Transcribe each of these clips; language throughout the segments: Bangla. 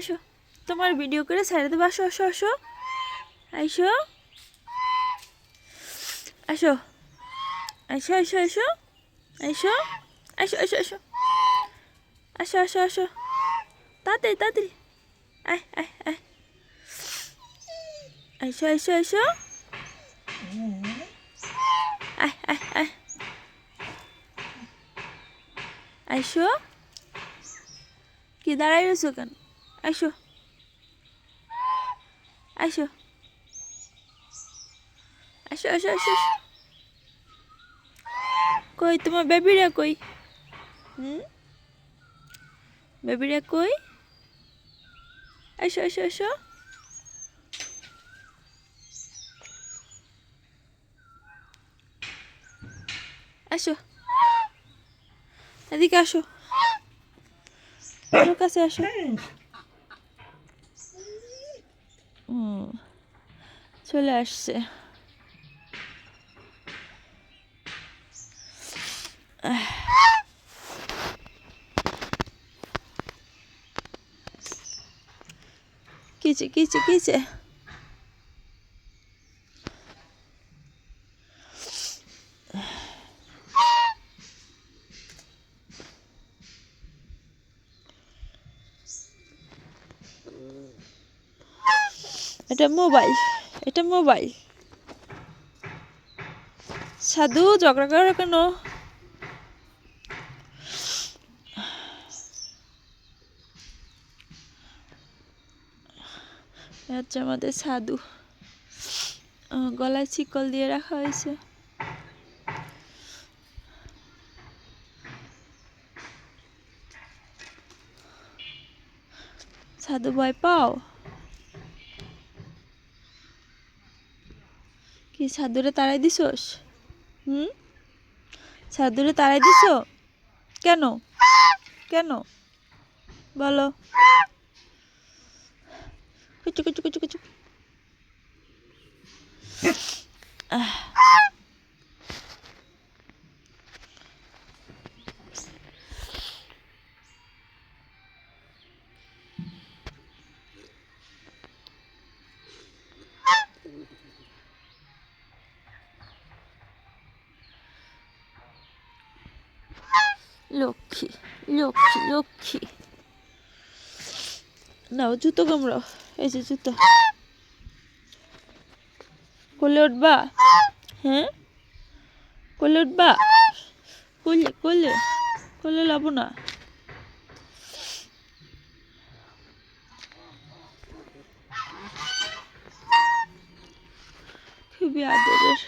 আসো, তোমার ভিডিও করে ছেড়ে দেবো। আসো আসো আসো আইসো আসো আসো আসো আসো আসো আসো আসো আসো আসো আসো আসো তাড়াতাড়ি তাড়াতাড়ি আয় আয় আয় আইসো আইসো আইসো আয় আয় আয় আইসো। কি দাঁড়াই রয়েছো কেন? আইসো আইসো আসো আসো আসো। কই তোমার বেবিরা কই? বেবিরা কই? আসো আসো আসো আসো এদিকে আসো, ওর কাছে আসো। চলে আসছে। কিছে কিছে কিছে? এটা মোবাইল, এটা মোবাইল। সাধু ঝগড়া করো কেন? হচ্ছে আমাদের সাধু, গলায় শিকল দিয়ে রাখা হয়েছে। সাধু ভয় পাও? কি সাধুরে তাড়াই দিছোস? সাধুরে তাড়াই দিছো কেন? কেন বলো? কুচু কুচু কুচু কুচু। লক্ষ্মী লক্ষ্মী লক্ষ্মী। নাও জুতো কামড়াও, এই যে জুতো। কোলে উঠবা? হ্যাঁ কোলে উঠবা? কোলে কোলে কোলে লাবো না। খুবই আদরের।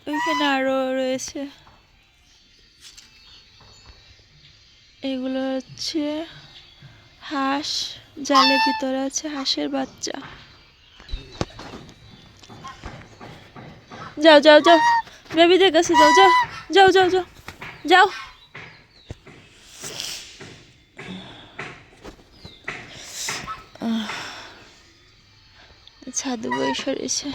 ওইখানে আরো রয়েছে। এগুলো হচ্ছে হাঁস, জালের ভিতরে আছে হাঁসের বাচ্চা। যাও যাও যাও, বেবিদের কাছে যাও, যাও যাও যাও যাও যাও। সাধু বই সরেছে।